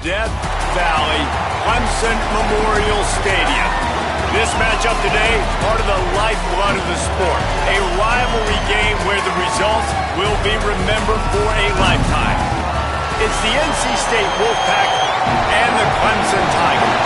Death Valley, Clemson Memorial Stadium. This matchup today, part of the lifeblood of the sport. A rivalry game where the results will be remembered for a lifetime. It's the NC State Wolfpack and the Clemson Tigers.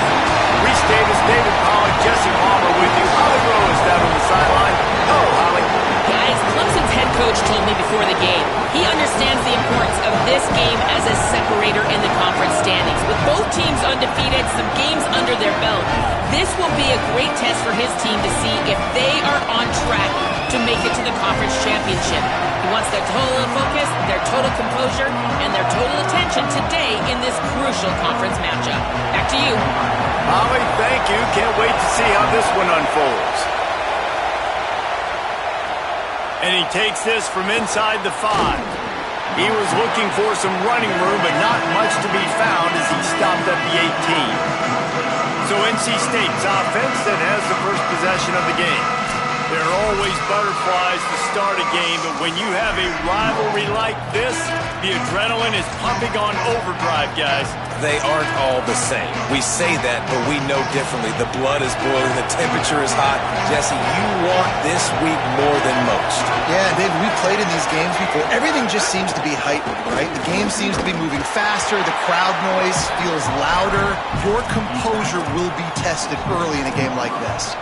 Reese Davis, David Pollack, Jesse Palmer with you. Holly Rose down on the sideline. Hello, Holly. Guys, Clemson's head coach told me before the game, he understands the importance of this game as a separator in the conference standings. With both teams undefeated, some games under their belt, this will be a great test for his team to see if they are on track to make it to the conference championship. He wants their total focus, their total composure, and their total attention today in this crucial conference matchup. Back to you. Holly, thank you. Can't wait to see how this one unfolds. And he takes this from inside the 5. He was looking for some running room, but not much to be found as he stopped at the 18. So NC State's offense that has the first possession of the game. There are always butterflies to start a game, but when you have a rivalry like this, the adrenaline is pumping on overdrive, guys. They aren't all the same. We say that, but we know differently. The blood is boiling. The temperature is hot. Jesse, you want this week more than most. Yeah, David, we played in these games before. Everything just seems to be heightened, right? The game seems to be moving faster. The crowd noise feels louder. Your composure will be tested early in a game like this.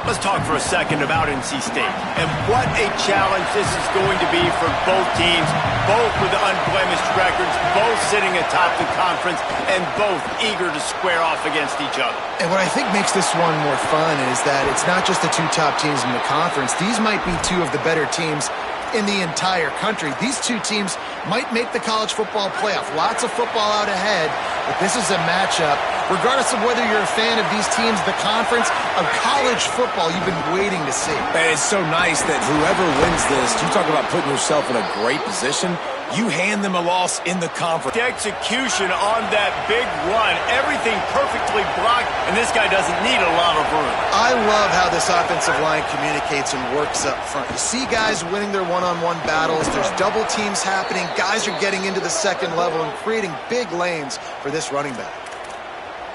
Let's talk for a second about NC State and what a challenge this is going to be for both teams, both with unblemished records, both sitting atop the conference, and both eager to square off against each other. And what I think makes this one more fun is that it's not just the two top teams in the conference. These might be two of the better teams in the entire country. These two teams might make the college football playoff. Lots of football out ahead, but this is a matchup, regardless of whether you're a fan of these teams, the conference, of college football you've been waiting to see. And it's so nice that whoever wins this, you talk about putting yourself in a great position, you hand them a loss in the conference. The execution on that big run, everything perfectly blocked, and this guy doesn't need a lot of room. I love how this offensive line communicates and works up front. You see guys winning their one-on-one battles. There's double teams happening. Guys are getting into the second level and creating big lanes for this running back.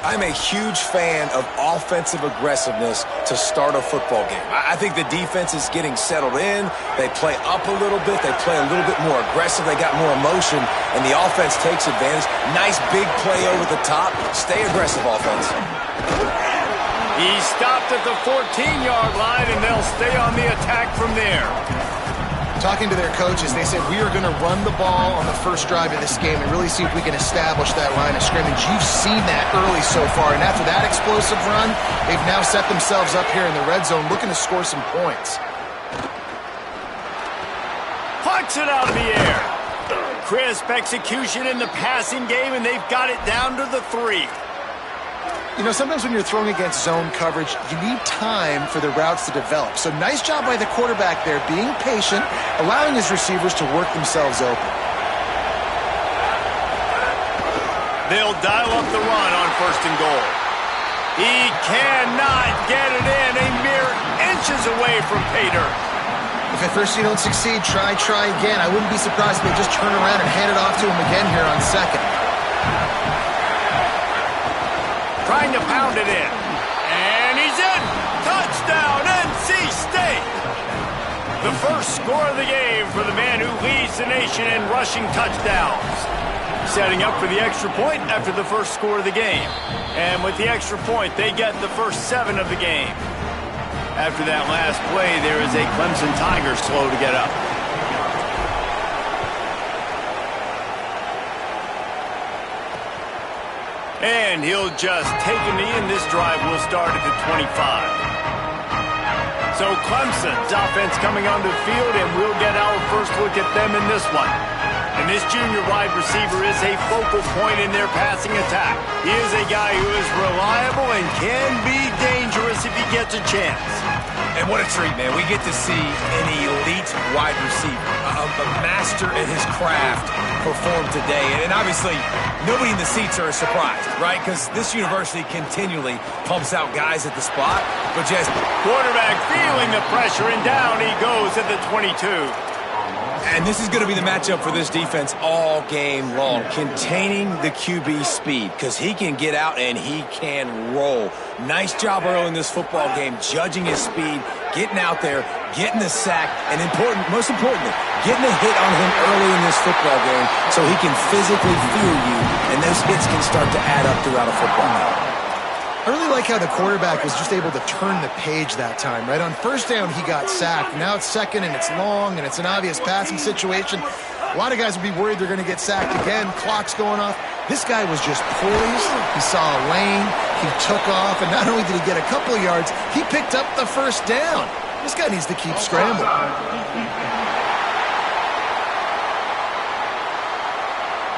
I'm a huge fan of offensive aggressiveness to start a football game. I think the defense is getting settled in. They play up a little bit. They play a little bit more aggressive. They got more emotion, and the offense takes advantage. Nice big play over the top. Stay aggressive, offense. He stopped at the 14-yard line, and they'll stay on the attack from there. Talking to their coaches, they said, we are going to run the ball on the first drive of this game and really see if we can establish that line of scrimmage. You've seen that early so far, and after that explosive run, they've now set themselves up here in the red zone looking to score some points. Pucks it out of the air. Crisp execution in the passing game, and they've got it down to the 3. You know, sometimes when you're throwing against zone coverage, you need time for the routes to develop. So nice job by the quarterback there, being patient, allowing his receivers to work themselves open. They'll dial up the run on 1st and goal. He cannot get it in, a mere inches away from pay dirt. If at first you don't succeed, try again. I wouldn't be surprised if they just turn around and hand it off to him again here on 2nd. Trying to pound it in. And he's in. Touchdown, NC State. The first score of the game for the man who leads the nation in rushing touchdowns. Setting up for the extra point after the first score of the game. And with the extra point, they get the first 7 of the game. After that last play, there is a Clemson Tiger slow to get up. And he'll just take a knee, and this drive will start at the 25. So Clemson's offense coming onto the field, and we'll get our first look at them in this one. And this junior wide receiver is a focal point in their passing attack. He is a guy who is reliable and can be dangerous if he gets a chance. And what a treat, man. We get to see an elite wide receiver, a master at his craft perform today. And obviously, nobody in the seats are surprised, right? Because this university continually pumps out guys at the spot. But just quarterback feeling the pressure, and down he goes at the 22. And this is going to be the matchup for this defense all game long. Containing the QB speed, because he can get out and he can roll. Nice job early in this football game, judging his speed, getting out there, getting the sack, and most importantly, getting a hit on him early in this football game so he can physically feel you, and those hits can start to add up throughout a football game. I really like how the quarterback was just able to turn the page that time, right? On first down, he got sacked. Now it's second, and it's long, and it's an obvious passing situation. A lot of guys would be worried they're going to get sacked again. Clock's going off. This guy was just poised. He saw a lane. He took off, and not only did he get a couple of yards, he picked up the first down. This guy needs to keep scrambling.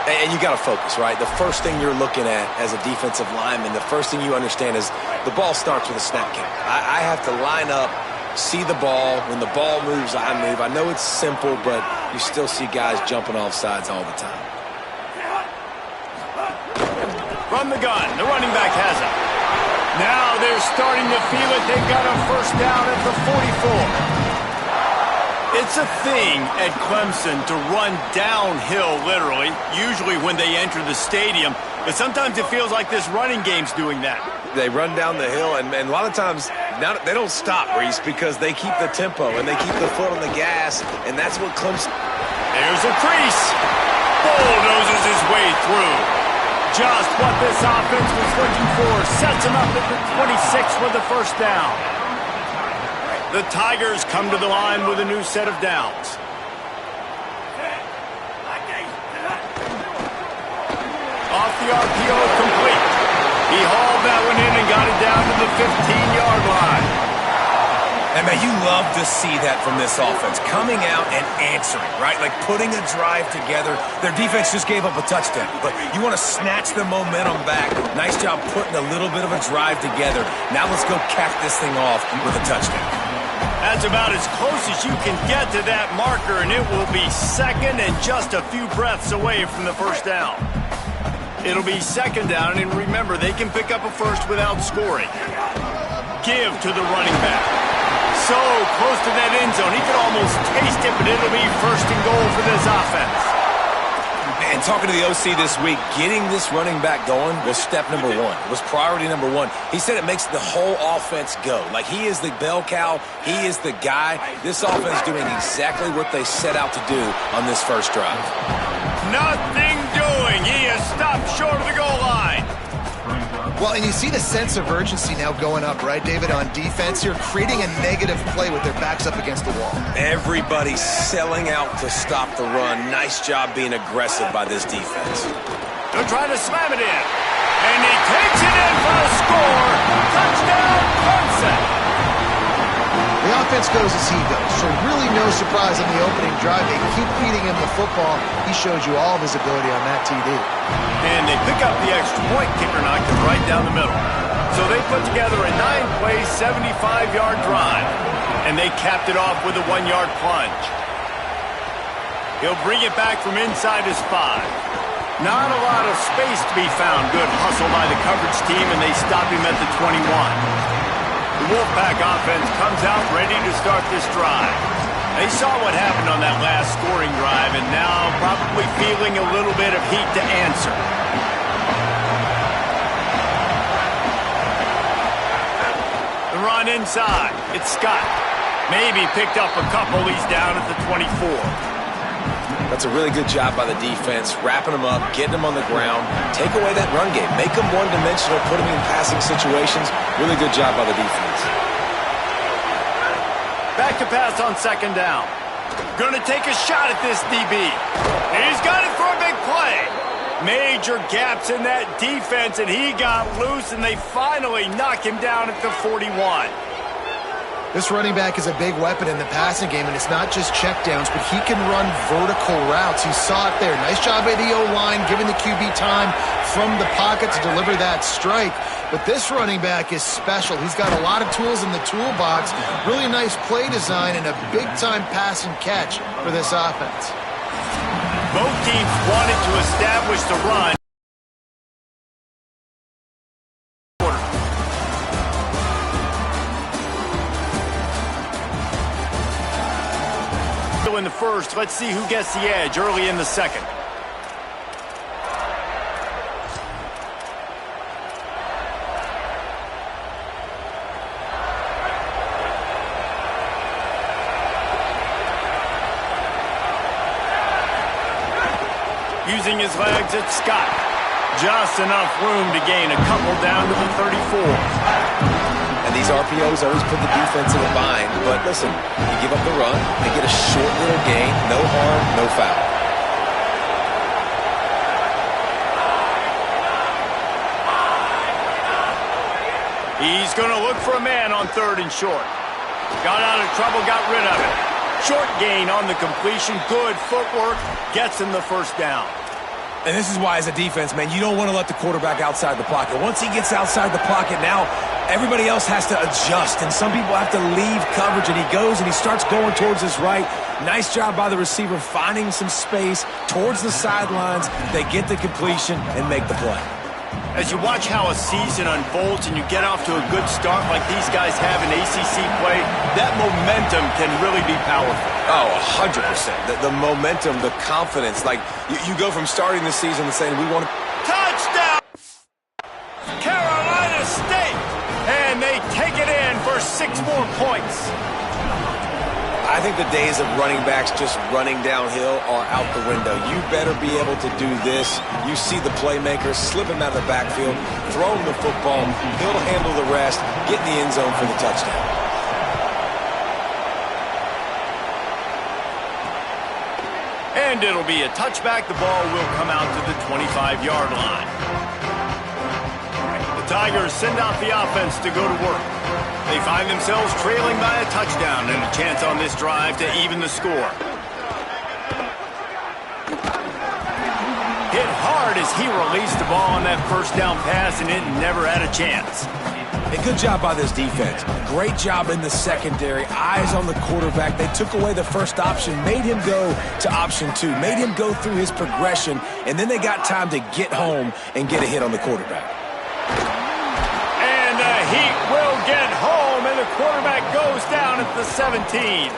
And you got to focus, right? The first thing you're looking at as a defensive lineman, the first thing you understand is the ball starts with a snap count. I have to line up, see the ball. When the ball moves, I move. I know it's simple, but you still see guys jumping off sides all the time. From the gun, the running back has it. Now they're starting to feel it. They've got a first down at the 44. It's a thing at Clemson to run downhill, literally, usually when they enter the stadium. But sometimes it feels like this running game's doing that. They run down the hill, and a lot of times they don't stop, Reese, because they keep the tempo and they keep the foot on the gas, and that's what Clemson... There's a crease. Bulldozes his way through. Just what this offense was looking for. Sets him up at the 26 with the first down. The Tigers come to the line with a new set of downs. Off the RPO, complete. He hauled that one in and got it down to the 15-yard line. And, man, you love to see that from this offense. Coming out and answering, right? Like putting a drive together. Their defense just gave up a touchdown. But you want to snatch the momentum back. Nice job putting a little bit of a drive together. Now let's go cap this thing off with a touchdown. That's about as close as you can get to that marker, and it will be second and just a few breaths away from the first down. It'll be second down, and remember, they can pick up a first without scoring. Give to the running back. So close to that end zone, he could almost taste it, but it'll be first and goal for this offense. And talking to the OC this week, getting this running back going was step number one. It was priority number one. He said it makes the whole offense go. Like, he is the bell cow. He is the guy. This offense doing exactly what they set out to do on this first drive. Nothing doing. He is stopped short of the goal line. Well, and you see the sense of urgency now going up, right, David, on defense here, creating a negative play with their backs up against the wall. Everybody's selling out to stop the run. Nice job being aggressive by this defense. They're trying to slam it in. And he takes it in for a score. Touchdown, Clemson. The offense goes as he goes, so really no surprise in the opening drive. They keep feeding him the football. He showed you all of his ability on that TD. And they pick up the extra point. Kicker knocked it right down the middle. So they put together a 9-play, 75-yard drive. And they capped it off with a 1-yard plunge. He'll bring it back from inside his 5. Not a lot of space to be found. Good hustle by the coverage team, and they stop him at the 21. The Wolfpack offense comes out ready to start this drive. They saw what happened on that last scoring drive, and now probably feeling a little bit of heat to answer. The run inside. It's Scott. Maybe picked up a couple. He's down at the 24. That's a really good job by the defense, wrapping them up, getting them on the ground. Take away that run game. Make them one-dimensional, put them in passing situations. Really good job by the defense. Back to pass on second down. Going to take a shot at this DB. He's got it for a big play. Major gaps in that defense, and he got loose, and they finally knock him down at the 41. This running back is a big weapon in the passing game, and it's not just checkdowns, but he can run vertical routes. He saw it there. Nice job by the O-line, giving the QB time from the pocket to deliver that strike. But this running back is special. He's got a lot of tools in the toolbox. Really nice play design and a big-time pass and catch for this offense. Both teams wanted to establish the run. to in the first. Let's see who gets the edge early in the second. Using his legs, it's Scott. Just enough room to gain a couple down to the 34. And these RPOs always put the defense in a bind. But listen, you give up the run, they get a short little gain, no harm, no foul. He's going to look for a man on 3rd and short. Got out of trouble, got rid of it. Short gain on the completion, good footwork, gets him the first down. And this is why, as a defense, man, you don't want to let the quarterback outside the pocket. Once he gets outside the pocket, now everybody else has to adjust, and some people have to leave coverage, and he goes and he starts going towards his right. Nice job by the receiver finding some space towards the sidelines. They get the completion and make the play. As you watch how a season unfolds and you get off to a good start like these guys have in ACC play, that momentum can really be powerful. Oh, 100%. The momentum, the confidence. Like, you go from starting the season and saying, we want to... Touchdown! Carolina State! And they take it in for 6 more points. I think the days of running backs just running downhill are out the window. You better be able to do this. You see the playmaker, slip him out of the backfield, throw him the football, he'll handle the rest, get in the end zone for the touchdown. And it'll be a touchback. The ball will come out to the 25-yard line. The Tigers send out the offense to go to work. They find themselves trailing by a touchdown and a chance on this drive to even the score. Hit hard as he released the ball on that first down pass, and it never had a chance. A good job by this defense. Great job in the secondary. Eyes on the quarterback. They took away the first option, made him go to option 2, made him go through his progression, and then they got time to get home and get a hit on the quarterback. And the Heat will get home, and the quarterback goes down at the 17.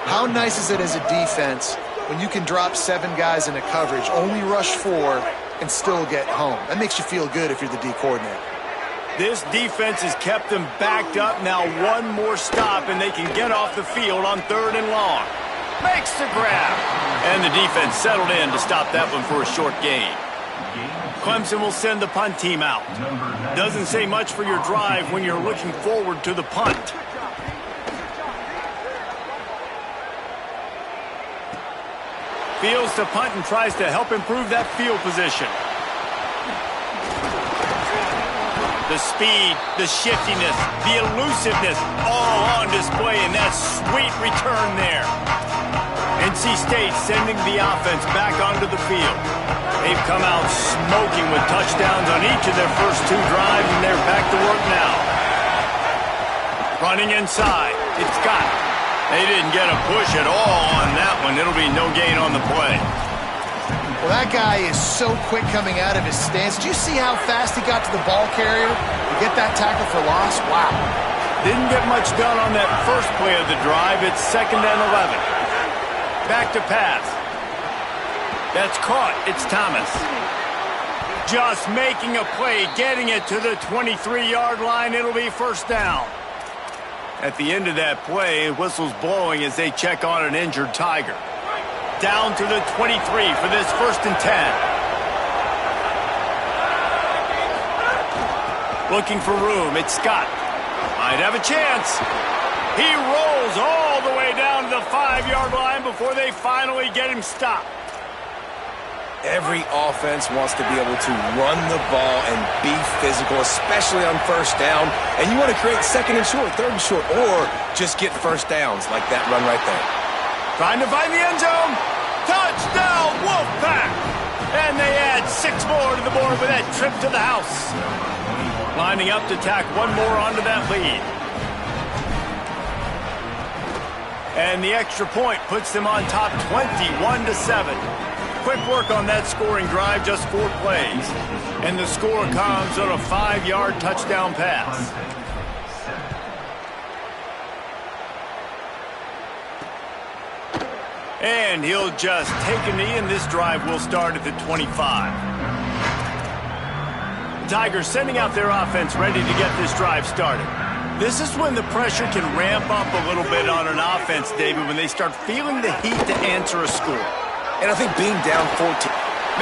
How nice is it as a defense when you can drop 7 guys into coverage, only rush 4, and still get home? That makes you feel good if you're the D coordinator. This defense has kept them backed up. Now one more stop, and they can get off the field on 3rd and long. Makes the grab. And the defense settled in to stop that one for a short gain. Clemson will send the punt team out. Doesn't say much for your drive when you're looking forward to the punt. Fields to punt and tries to help improve that field position. The speed, the shiftiness, the elusiveness, all on display in that sweet return there. NC State sending the offense back onto the field. They've come out smoking with touchdowns on each of their first 2 drives, and they're back to work now. Running inside, it's got it. They didn't get a push at all on that one. It'll be no gain on the play. Well, that guy is so quick coming out of his stance. Did you see how fast he got to the ball carrier to get that tackle for loss? Wow. Didn't get much done on that first play of the drive. It's 2nd and 11. Back to pass. That's caught. It's Thomas. Just making a play, getting it to the 23-yard line. It'll be first down. At the end of that play, whistle's blowing as they check on an injured Tiger. Down to the 23 for this 1st and 10. Looking for room. It's Scott. Might have a chance. He rolls all the way down to the 5-yard line before they finally get him stopped. Every offense wants to be able to run the ball and be physical, especially on first down. And you want to create 2nd and short, 3rd and short, or just get first downs like that run right there. Trying to find the end zone. Touchdown, Wolfpack! And they add 6 more to the board with that trip to the house. Lining up to tack 1 more onto that lead. And the extra point puts them on top 21-7. Quick work on that scoring drive, just 4 plays. And the score comes on a 5-yard touchdown pass. And he'll just take a knee, and this drive will start at the 25. The Tigers sending out their offense ready to get this drive started. This is when the pressure can ramp up a little bit on an offense, David, when they start feeling the heat to answer a score. And I think being down 14.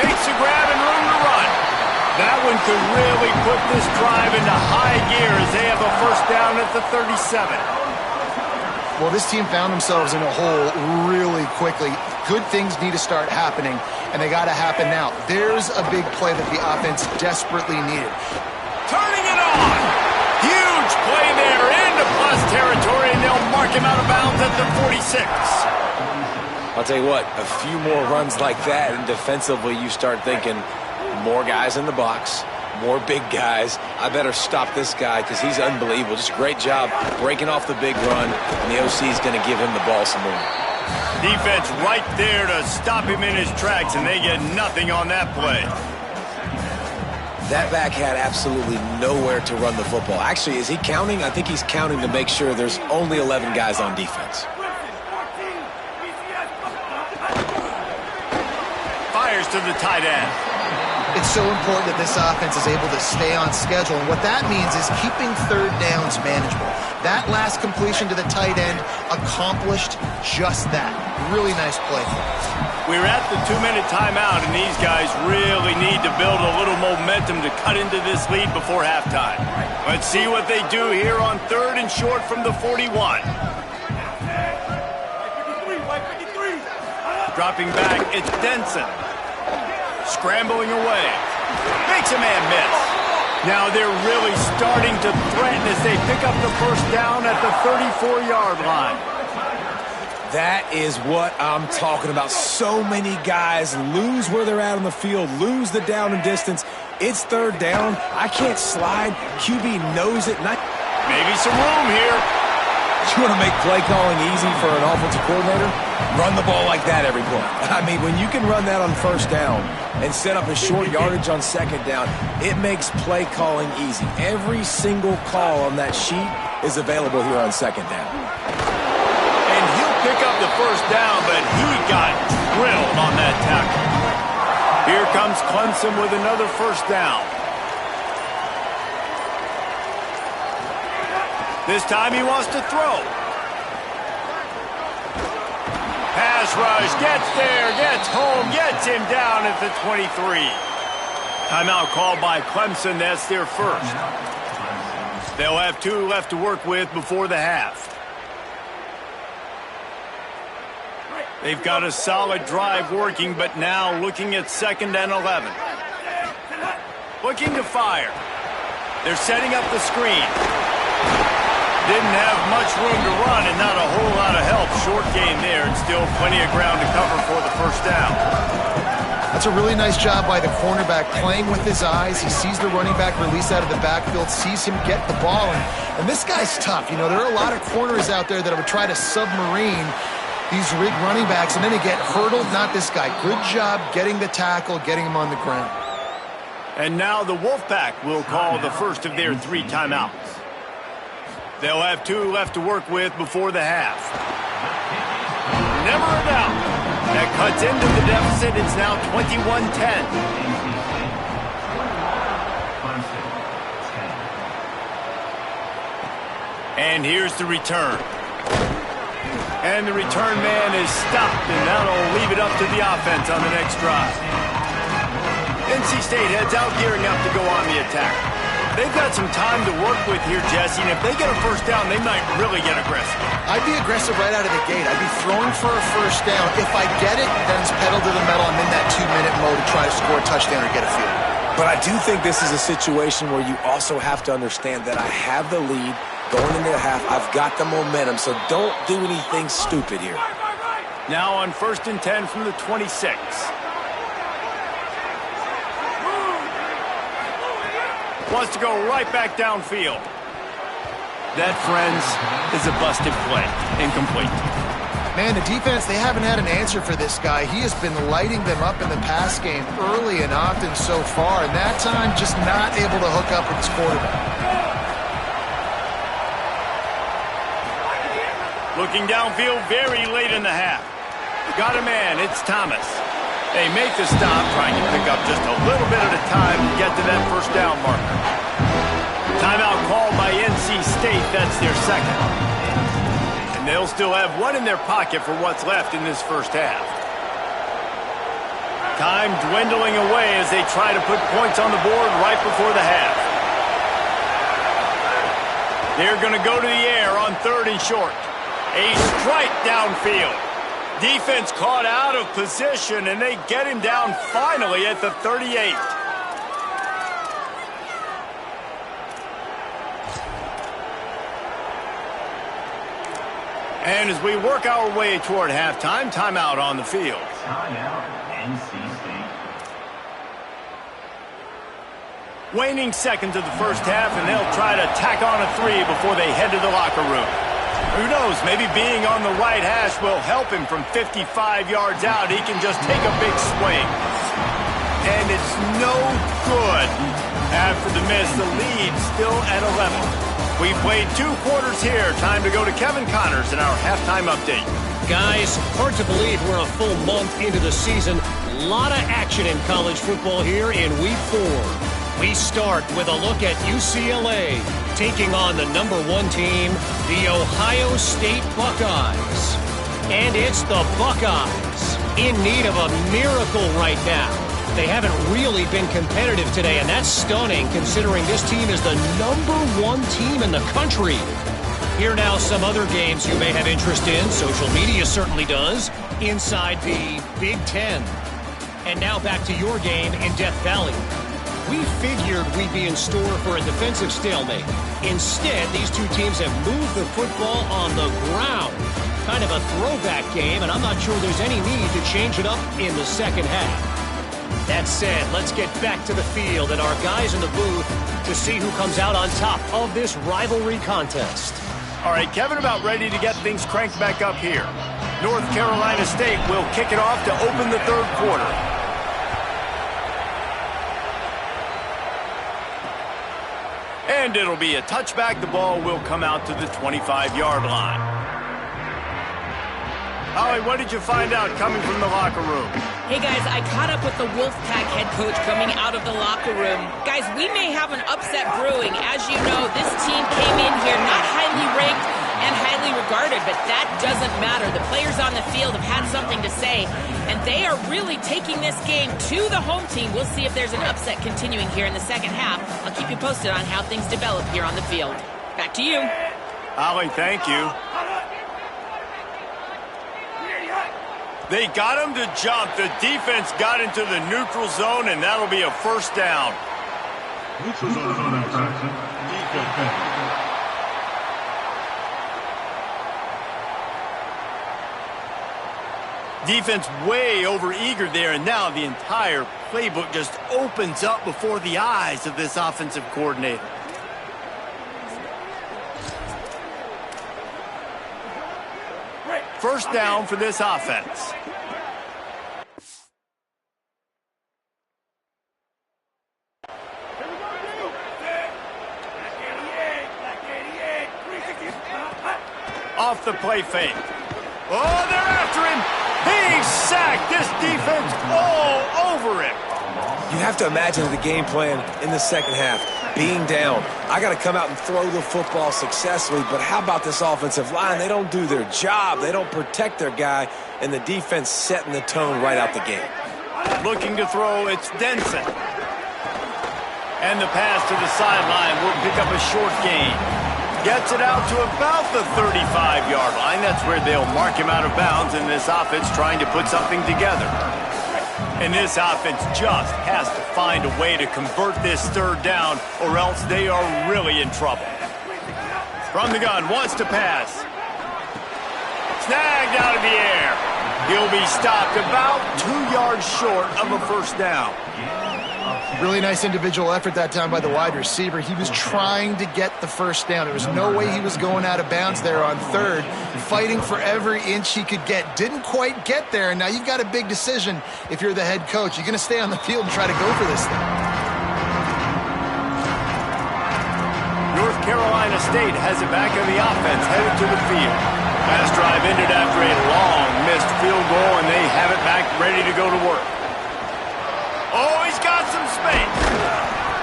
Makes the grab and room to run. That one could really put this drive into high gear as they have a first down at the 37. Well, this team found themselves in a hole really quickly. Good things need to start happening, and they got to happen now. There's a big play that the offense desperately needed. Turning it on. Huge play there into plus territory, and they'll mark him out of bounds at the 46. I'll tell you what, a few more runs like that, and defensively you start thinking more guys in the box, more big guys. I better stop this guy because he's unbelievable. Just a great job breaking off the big run, and the OC is going to give him the ball some more. Defense right there to stop him in his tracks, and they get nothing on that play. That back had absolutely nowhere to run the football. Actually, is he counting? I think he's counting to make sure there's only 11 guys on defense. Fires to the tight end. It's so important that this offense is able to stay on schedule, and what that means is keeping third downs manageable. That last completion to the tight end accomplished just that. Really nice play. We're at the 2-minute timeout, and these guys really need to build a little momentum to cut into this lead before halftime. Let's see what they do here on 3rd and short from the 41. Dropping back, it's Denson. Scrambling away. Makes a man miss. Now they're really starting to threaten as they pick up the first down at the 34-yard line. That is what I'm talking about. So many guys lose where they're at on the field, lose the down and distance. It's 3rd down. I can't slide. QB knows it. Maybe some room here. You want to make play calling easy for an offensive coordinator? Run the ball like that every play. I mean, when you can run that on first down and set up a short yardage on second down, it makes play calling easy. Every single call on that sheet is available here on second down. And he'll pick up the first down, but he got drilled on that tackle. Here comes Clemson with another first down. This time he wants to throw. Pass rush, gets there, gets home, gets him down at the 23. Timeout called by Clemson. That's their first. They'll have 2 left to work with before the half. They've got a solid drive working, but now looking at 2nd and 11. Looking to fire. They're setting up the screen. Didn't have much room to run and not a whole lot of help. Short gain there, and still plenty of ground to cover for the first down. That's a really nice job by the cornerback, playing with his eyes. He sees the running back release out of the backfield, sees him get the ball, and this guy's tough. You know, there are a lot of corners out there that would try to submarine these rigged running backs, and then they get hurdled. Not this guy. Good job getting the tackle, getting him on the ground. And now the Wolfpack will call the first of their 3 timeouts. They'll have 2 left to work with before the half. Never a doubt. That cuts into the deficit. It's now 21-10. And here's the return. And the return man is stopped, and that'll leave it up to the offense on the next drive. NC State heads out, gearing up to go on the attack. They've got some time to work with here, Jesse, and if they get a first down, they might really get aggressive. I'd be aggressive right out of the gate. I'd be throwing for a first down. If I get it, then it's pedal to the metal. I'm in that 2-minute mode to try to score a touchdown or get a field. But I do think this is a situation where you also have to understand that I have the lead going into the half. I've got the momentum, so don't do anything stupid here. Now on 1st and 10 from the 26. Wants to go right back downfield. That, friends, is a busted play. Incomplete. Man, the defense, they haven't had an answer for this guy. He has been lighting them up in the pass game early and often so far, and that time just not able to hook up with his quarterback. Looking downfield very late in the half. Got a man, it's Thomas. They make the stop, trying to pick up just a little bit at a time to get to that first down marker. Timeout called by NC State, that's their second. And they'll still have one in their pocket for what's left in this first half. Time dwindling away as they try to put points on the board right before the half. They're going to go to the air on 3rd and short. A strike downfield. Defense caught out of position, and they get him down finally at the 38. And as we work our way toward halftime, timeout on the field. Timeout, NC State. Waning seconds of the first half, and they'll try to tack on a 3 before they head to the locker room. Who knows, maybe being on the right hash will help him from 55 yards out. He can just take a big swing. And it's no good. After the miss, the lead still at 11. We played 2 quarters here. Time to go to Kevin Connors in our halftime update. Guys, hard to believe we're a full month into the season. A lot of action in college football here in Week 4. We start with a look at UCLA taking on the number 1 team, the Ohio State Buckeyes. And it's the Buckeyes in need of a miracle right now. They haven't really been competitive today, and that's stunning considering this team is the number 1 team in the country. Here now some other games you may have interest in. Social media certainly does. Inside the Big Ten. And now back to your game in Death Valley. We figured we'd be in store for a defensive stalemate. Instead, these two teams have moved the football on the ground. Kind of a throwback game, and I'm not sure there's any need to change it up in the second half. That said, let's get back to the field and our guys in the booth to see who comes out on top of this rivalry contest. All right, Kevin, about ready to get things cranked back up here. North Carolina State will kick it off to open the 3rd quarter. And it'll be a touchback. The ball will come out to the 25-yard line. Holly, what did you find out coming from the locker room? Hey, guys, I caught up with the Wolfpack head coach coming out of the locker room. Guys, we may have an upset brewing. As you know, this team came in here not highly ranked and highly regarded, but that doesn't matter. The players on the field have had something to say, and they are really taking this game to the home team. We'll see if there's an upset continuing here in the second half. I'll keep you posted on how things develop here on the field. Back to you. Holly, thank you. They got him to jump. The defense got into the neutral zone, and that'll be a first down. Neutral zone infraction. Defense. Defense way over-eager there, and now the entire playbook just opens up before the eyes of this offensive coordinator. First down for this offense. Off the play fake. Oh, they're after him. He's sacked. This defense all over him. You have to imagine the game plan in the second half. Being down, I got to come out and throw the football successfully, but how about this offensive line? They don't do their job. They don't protect their guy, and the defense setting the tone right out the gate. Looking to throw, it's Denson. And the pass to the sideline will pick up a short gain. Gets it out to about the 35-yard line. That's where they'll mark him out of bounds in this offense trying to put something together. And this offense just has to find a way to convert this 3rd down, or else they are really in trouble. From the gun, wants to pass. Snagged out of the air. He'll be stopped about 2 yards short of a first down. Really nice individual effort that time by the wide receiver. He was trying to get the first down. There was no way he was going out of bounds there on 3rd. Fighting for every inch he could get. Didn't quite get there. And now you've got a big decision if you're the head coach. You're going to stay on the field and try to go for this thing. North Carolina State has it back in the offense, headed to the field. Last drive ended after a long missed field goal, and they have it back ready to go to work. Oh, he's got some space.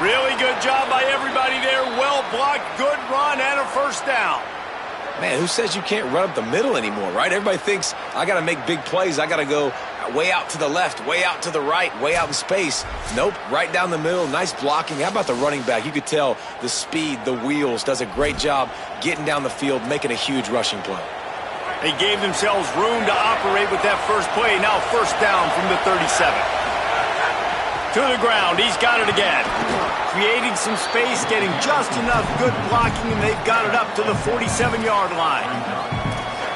Really good job by everybody there. Well blocked, good run, and a first down. Man, who says you can't run up the middle anymore, right? Everybody thinks I got to make big plays. I got to go way out to the left, way out to the right, way out in space. Nope, right down the middle. Nice blocking. How about the running back? You could tell the speed, the wheels, does a great job getting down the field, making a huge rushing play. They gave themselves room to operate with that first play. Now first down from the 37. To the ground, he's got it again. Creating some space, getting just enough good blocking, and they've got it up to the 47-yard line.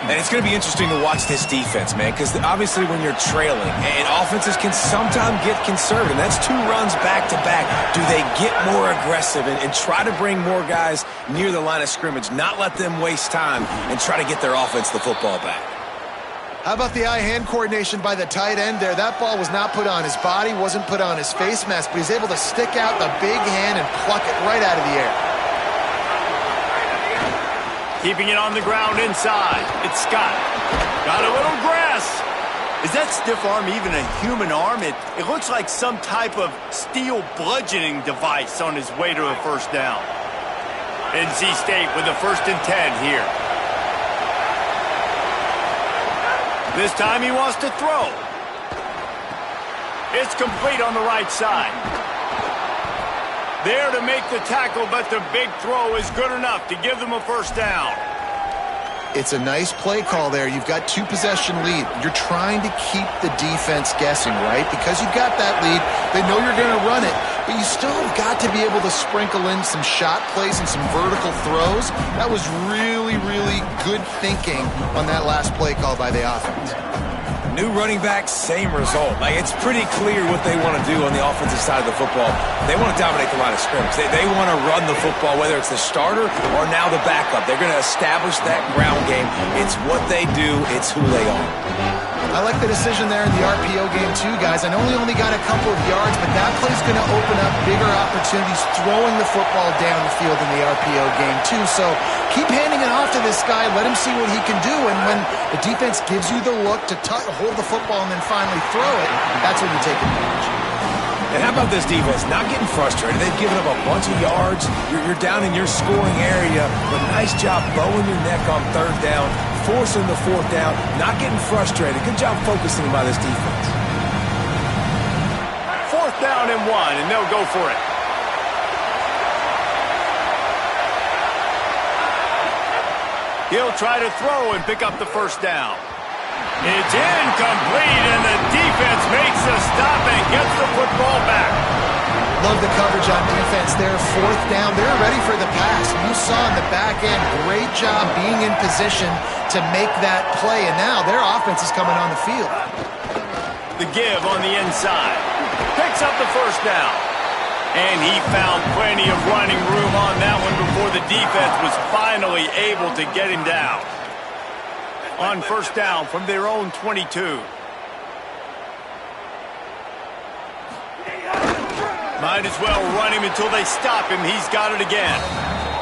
And it's going to be interesting to watch this defense, man, because obviously when you're trailing, and offenses can sometimes get conservative, and that's 2 runs back-to-back. Do they get more aggressive and try to bring more guys near the line of scrimmage, not let them waste time, and try to get their offense the football back? How about the eye-hand coordination by the tight end there? That ball was not put on his body, wasn't put on his face mask, but he's able to stick out the big hand and pluck it right out of the air. Keeping it on the ground inside. It's Scott. Got a little grass. Is that stiff arm even a human arm? It looks like some type of steel bludgeoning device on his way to a first down. NC State with a 1st and 10 here. This time he wants to throw. It's complete on the right side. There to make the tackle, but the big throw is good enough to give them a first down. It's a nice play call there. You've got 2-possession lead. You're trying to keep the defense guessing, right? Because you've got that lead, they know you're going to run it, but you still have got to be able to sprinkle in some shot plays and some vertical throws. That was really, really good thinking on that last play call by the offense. New running back, same result. Like, it's pretty clear what they want to do on the offensive side of the football. They want to dominate the line of scrimmage. They want to run the football, whether it's the starter or now the backup. They're going to establish that ground game. It's what they do. It's who they are. I like the decision there in the RPO game too, guys. I know he only got a couple of yards, but that play's going to open up bigger opportunities throwing the football down the field in the RPO game too. So keep handing it off to this guy. Let him see what he can do. And when the defense gives you the look to hold the football and then finally throw it, that's when you take advantage. And how about this defense? Not getting frustrated. They've given up a bunch of yards. You're down in your scoring area, but nice job bowing your neck on 3rd down, forcing the 4th down, not getting frustrated. Good job focusing by this defense. 4th down and 1, and they'll go for it. He'll try to throw and pick up the first down. It's incomplete, and the defense makes the stop and gets the football back. Love the coverage on defense there. 4th down. They're ready for the pass. You saw in the back end, great job being in position to make that play, and now their offense is coming on the field. The give on the inside. Picks up the first down. And he found plenty of running room on that one before the defense was finally able to get him down. On first down from their own 22. Might as well run him until they stop him. He's got it again.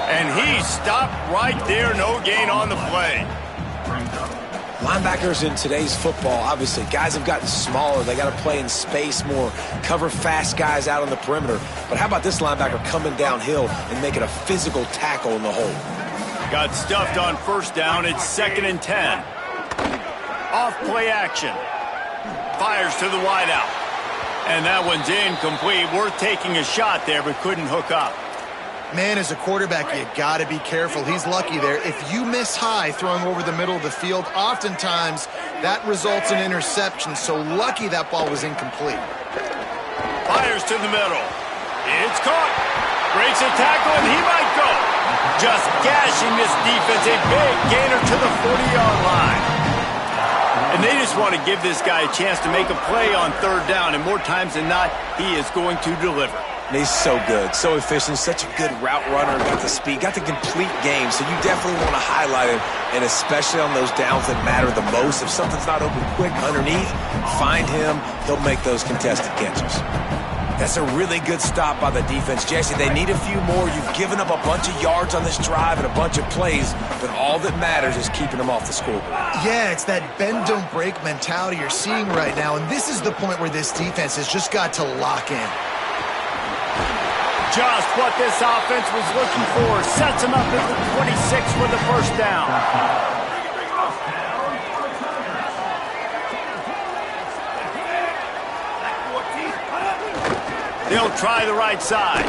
And he stopped right there. No gain on the play. Linebackers in today's football, obviously, guys have gotten smaller. They got to play in space more, cover fast guys out on the perimeter. But how about this linebacker coming downhill and making a physical tackle in the hole? Got stuffed on first down. It's 2nd and 10. Off play action. Fires to the wideout. And that one's incomplete. Worth taking a shot there, but couldn't hook up. Man, as a quarterback, you got to be careful. He's lucky there. If you miss high throwing over the middle of the field, oftentimes that results in interception. So lucky that ball was incomplete. Fires to the middle. It's caught. Breaks a tackle, and he might go. Just gashing this defense. A big gainer to the 40-yard line. And they just want to give this guy a chance to make a play on 3rd down. And more times than not, he is going to deliver. And he's so good, so efficient, such a good route runner, got the speed, got the complete game. So you definitely want to highlight him, and especially on those downs that matter the most. If something's not open quick underneath, find him. He'll make those contested catches. That's a really good stop by the defense. Jesse, they need a few more. You've given up a bunch of yards on this drive and a bunch of plays, but all that matters is keeping them off the scoreboard. Yeah, it's that bend, don't break mentality you're seeing right now, and this is the point where this defense has just got to lock in. Just what this offense was looking for. Sets him up at the 26 for the first down. They'll try the right side.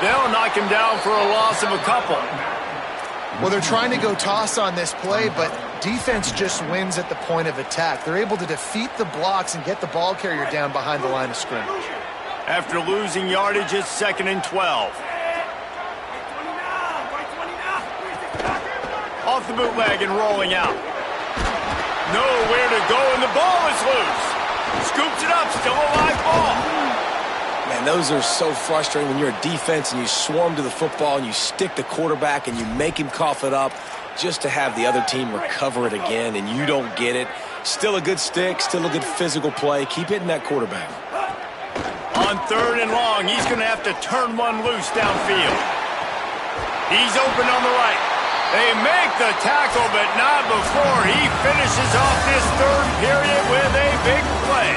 They'll knock him down for a loss of a couple. Well, they're trying to go toss on this play, but defense just wins at the point of attack. They're able to defeat the blocks and get the ball carrier down behind the line of scrimmage. After losing yardage, it's 2nd and 12. Off the bootleg and rolling out. Nowhere to go, and the ball is loose. Scoops it up, still a live ball. Man, those are so frustrating when you're a defense and you swarm to the football and you stick the quarterback and you make him cough it up just to have the other team recover it again and you don't get it. Still a good stick, still a good physical play. Keep hitting that quarterback. On 3rd and long, he's going to have to turn one loose downfield. He's open on the right. They make the tackle, but not before he finishes off this 3rd period with a big play.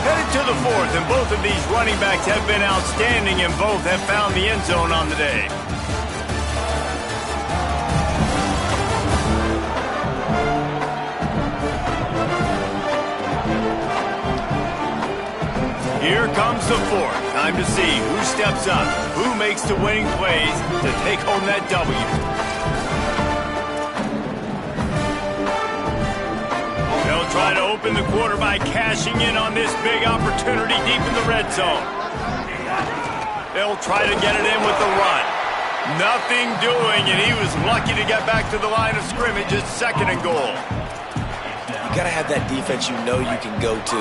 Headed to the 4th, and both of these running backs have been outstanding, and both have found the end zone on the day. Here comes the 4th. Time to see who steps up, who makes the winning plays to take home that W. They'll try to open the quarter by cashing in on this big opportunity deep in the red zone. They'll try to get it in with the run. Nothing doing, and he was lucky to get back to the line of scrimmage at 2nd and goal. You got to have that defense you know you can go to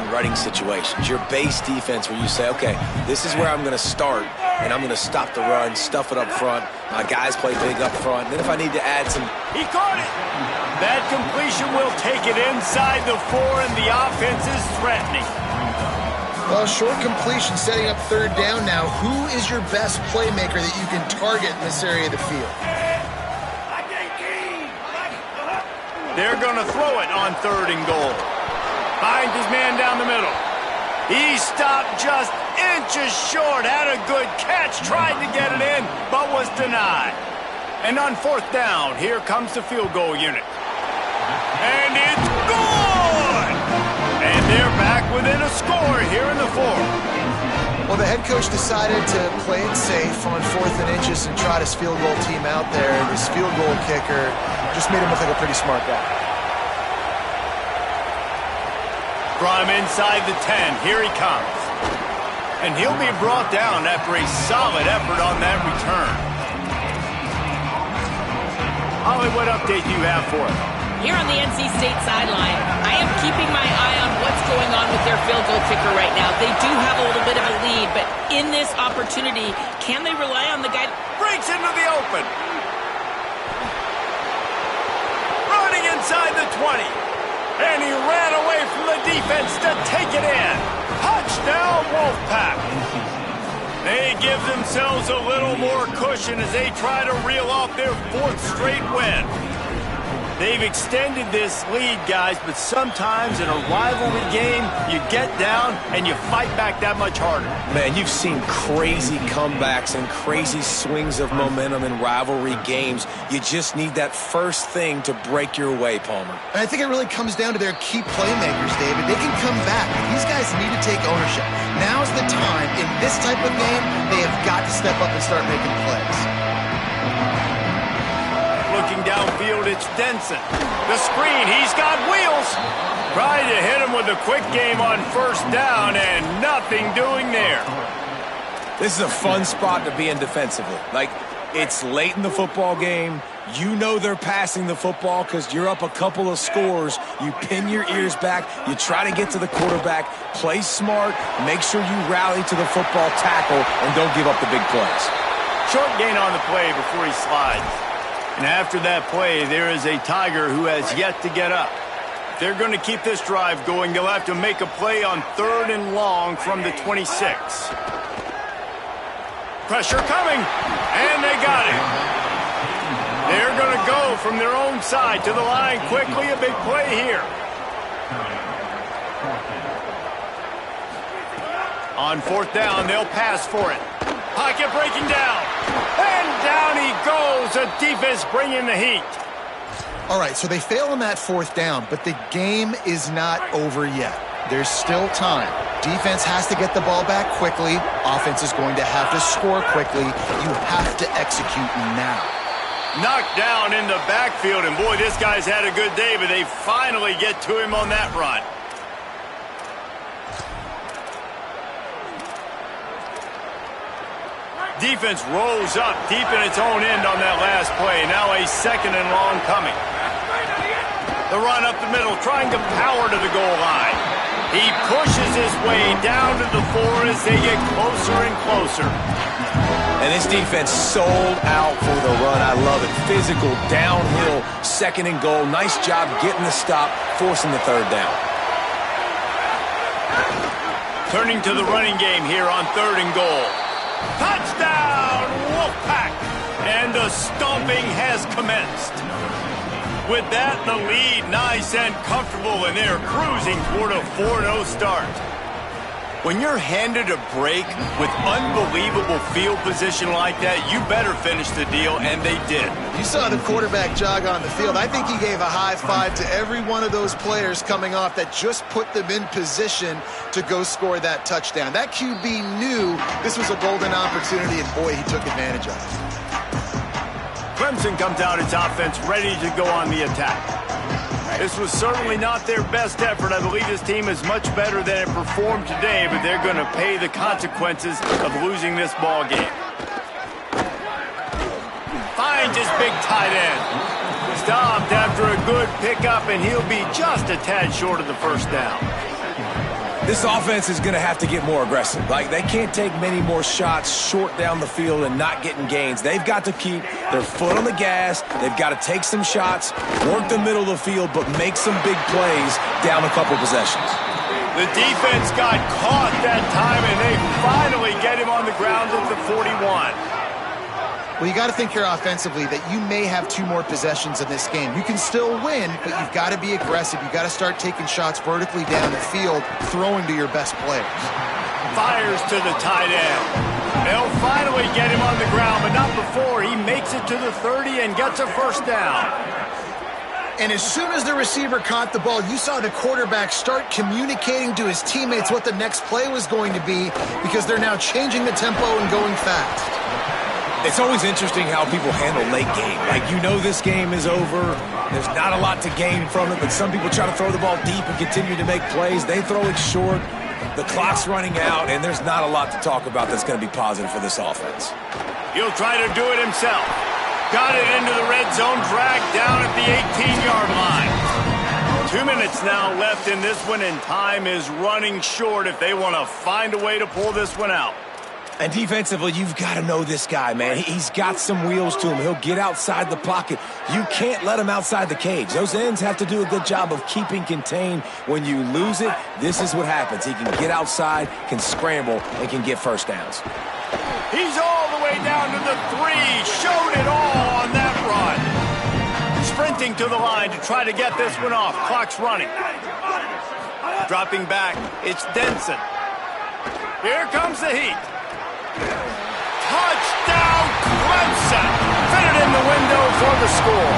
in running situations. Your base defense where you say, okay, this is where I'm going to start, and I'm going to stop the run, stuff it up front. My guys play big up front. Then if I need to add some... He caught it! That completion will take it inside the 4, and the offense is threatening. Well, short completion setting up 3rd down now. Who is your best playmaker that you can target in this area of the field? They're going to throw it on 3rd and goal. Finds his man down the middle. He stopped just inches short. Had a good catch. Tried to get it in, but was denied. And on 4th down, here comes the field goal unit. And it's good! And they're back within a score here in the 4th. Well, the head coach decided to play it safe on 4th and inches and trot his field goal team out there. And this field goal kicker just made him look like a pretty smart guy. From inside the 10, here he comes. And he'll be brought down after a solid effort on that return. Holly, what update do you have for us? Here on the NC State sideline, I am keeping my eye on what's going on with their field goal kicker right now. They do have a little bit of a lead, but in this opportunity, can they rely on the guy? Breaks into the open. Running inside the 20. And he ran away from the defense to take it in. Touchdown, Wolfpack. They give themselves a little more cushion as they try to reel off their 4th straight win. They've extended this lead, guys, but sometimes in a rivalry game, you get down and you fight back that much harder. Man, you've seen crazy comebacks and crazy swings of momentum in rivalry games. You just need that first thing to break your way, Palmer. And I think it really comes down to their key playmakers, David. They can come back, but these guys need to take ownership. Now's the time. In this type of game, they have got to step up and start making plays. Looking downfield, it's Denson. The screen, he's got wheels. Tried to hit him with a quick game on 1st down, and nothing doing there. This is a fun spot to be in defensively. Like, it's late in the football game. You know they're passing the football because you're up a couple of scores. You pin your ears back. You try to get to the quarterback. Play smart. Make sure you rally to the football tackle and don't give up the big plays. Short gain on the play before he slides. And after that play, there is a Tiger who has yet to get up. they're going to keep this drive going, they'll have to make a play on 3rd and long from the 26. Pressure coming, and they got him. They're going to go from their own side to the line quickly. A big play here. On 4th down, they'll pass for it. Pocket breaking down. And down he goes. The defense bringing the heat. All right, so they fail on that 4th down, but the game is not over yet. There's still time. Defense has to get the ball back quickly. Offense is going to have to score quickly. You have to execute now. Knocked down in the backfield, and boy, this guy's had a good day, but they finally get to him on that run. Defense rolls up deep in its own end on that last play. Now a 2nd and long coming. The run up the middle, trying to power to the goal line. He pushes his way down to the 4 as they get closer and closer. And this defense sold out for the run. I love it. Physical, downhill, 2nd and goal. Nice job getting the stop, forcing the 3rd down. Turning to the running game here on 3rd and goal. Touchdown, Wolfpack! And the stomping has commenced. With that, the lead nice and comfortable, and they're cruising toward a 4-0 start. When you're handed a break with unbelievable field position like that, you better finish the deal, and they did. You saw the quarterback jog on the field. I think he gave a high five to every one of those players coming off that just put them in position to go score that touchdown. That QB knew this was a golden opportunity, and boy, he took advantage of it. Clemson comes out its offense ready to go on the attack. This was certainly not their best effort. I believe this team is much better than it performed today, but they're going to pay the consequences of losing this ball game. Finds his big tight end. Stopped after a good pickup, and he'll be just a tad short of the 1st down. This offense is going to have to get more aggressive. Like, they can't take many more shots short down the field and not getting gains. They've got to keep their foot on the gas. They've got to take some shots, work the middle of the field, but make some big plays down a couple possessions. The defense got caught that time, and they finally get him on the ground at the 41. Well, you got to think here offensively that you may have 2 more possessions in this game. You can still win, but you've got to be aggressive. You've got to start taking shots vertically down the field, throwing to your best players. Fires to the tight end. They'll finally get him on the ground, but not before he makes it to the 30 and gets a 1st down. And as soon as the receiver caught the ball, you saw the quarterback start communicating to his teammates what the next play was going to be, because they're now changing the tempo and going fast. It's always interesting how people handle late game. Like, you know this game is over. There's not a lot to gain from it, but some people try to throw the ball deep and continue to make plays. They throw it short. The clock's running out, and there's not a lot to talk about that's going to be positive for this offense. He'll try to do it himself. Got it into the red zone, dragged down at the 18-yard line. 2 minutes now left in this one, and time is running short if they want to find a way to pull this one out. And defensively, you've got to know this guy, man. He's got some wheels to him. He'll get outside the pocket. You can't let him outside the cage. Those ends have to do a good job of keeping contained. When you lose it, this is what happens. He can get outside, can scramble, and can get 1st downs. He's all the way down to the 3. Showed it all on that run. Sprinting to the line to try to get this one off. Clock's running. Dropping back, it's Denson. Here comes the heat. Touchdown, Clemson! Fitted in the window for the score.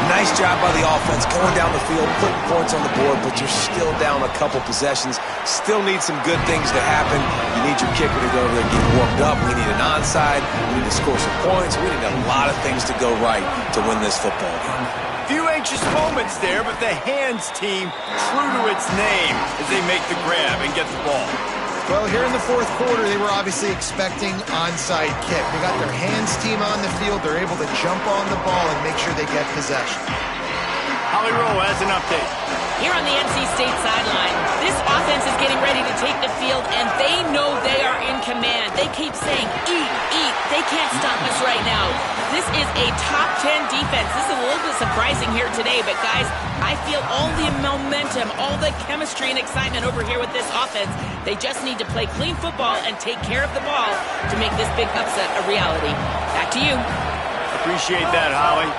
Nice job by the offense going down the field, putting points on the board, but you're still down a couple possessions. Still need some good things to happen. You need your kicker to go over there and get warmed up. We need an onside. We need to score some points. We need a lot of things to go right to win this football game. Few anxious moments there, but the hands team true to its name as they make the grab and get the ball. Well, here in the 4th quarter, they were obviously expecting onside kick. They got their hands team on the field. They're able to jump on the ball and make sure they get possession. Holly Rowe has an update. Here on the NC State sideline, this offense is getting ready to take the field, and they know they are in command. They keep saying, eat, eat. They can't stop us right now. This is a top 10 defense. This is a little bit surprising here today, but guys, I feel all the momentum, all the chemistry and excitement over here with this offense. They just need to play clean football and take care of the ball to make this big upset a reality. Back to you. Appreciate that, Holly.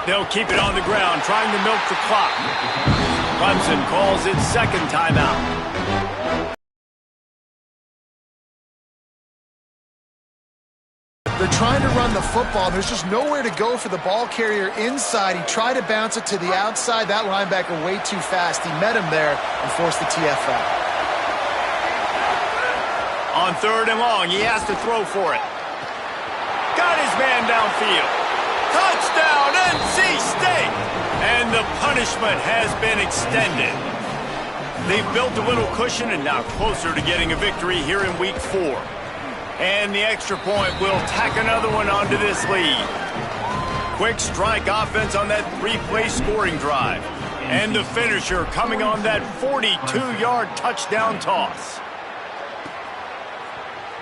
They'll keep it on the ground, trying to milk the clock. Clemson calls its second timeout. They're trying to run the football. There's just nowhere to go for the ball carrier inside. He tried to bounce it to the outside. That linebacker way too fast. He met him there and forced the TFL. On 3rd and long, he has to throw for it. Got his man downfield. Touchdown, NC State! And the punishment has been extended. They've built a little cushion and now closer to getting a victory here in Week 4. And the extra point will tack another one onto this lead. Quick strike offense on that 3-play scoring drive. And the finisher coming on that 42-yard touchdown toss.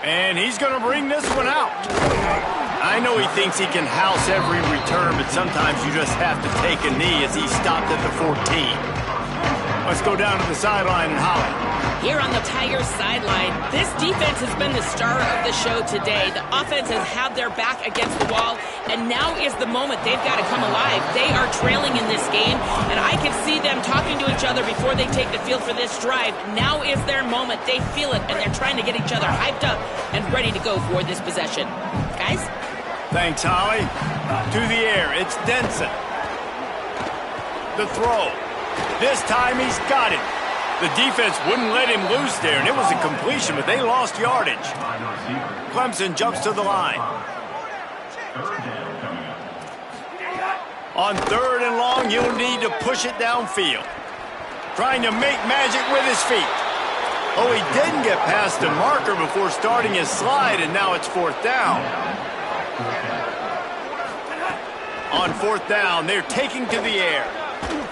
And he's going to bring this one out. I know he thinks he can house every return, but sometimes you just have to take a knee as he stopped at the 14. Let's go down to the sideline and Holly. Here on the Tigers sideline, this defense has been the star of the show today. The offense has had their back against the wall, and now is the moment they've got to come alive. They are trailing in this game, and I can see them talking to each other before they take the field for this drive. Now is their moment. They feel it, and they're trying to get each other hyped up and ready to go for this possession. Guys? Thanks, Holly. To the air, it's Denson. The throw. This time he's got it. The defense wouldn't let him loose there, and it was a completion, but they lost yardage. Clemson jumps to the line. On 3rd and long, you'll need to push it downfield. Trying to make magic with his feet. Oh, he didn't get past the marker before starting his slide, and now it's 4th down. On 4th down, they're taking to the air.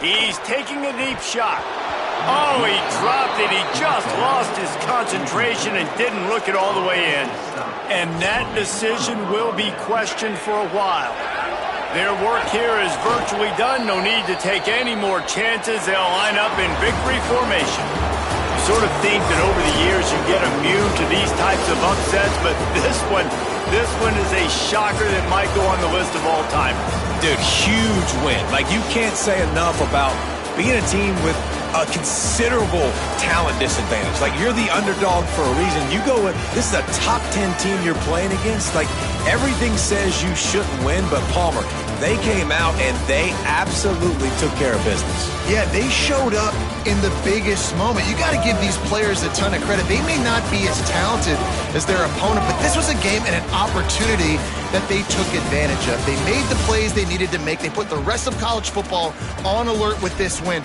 He's taking a deep shot. Oh, he dropped it. He just lost his concentration and didn't look it all the way in. And that decision will be questioned for a while. Their work here is virtually done. No need to take any more chances. They'll line up in victory formation. You sort of think that over the years you get immune to these types of upsets, but this one is a shocker that might go on the list of all time. Dude, huge win. Like, you can't say enough about being a team with a considerable talent disadvantage. Like, you're the underdog for a reason. You go with, this is a top 10 team you're playing against. Like, everything says you shouldn't win, but Palmer, they came out and they absolutely took care of business. Yeah, they showed up in the biggest moment. You got to give these players a ton of credit. They may not be as talented as their opponent, but this was a game and an opportunity that they took advantage of. They made the plays they needed to make. They put the rest of college football on alert with this win.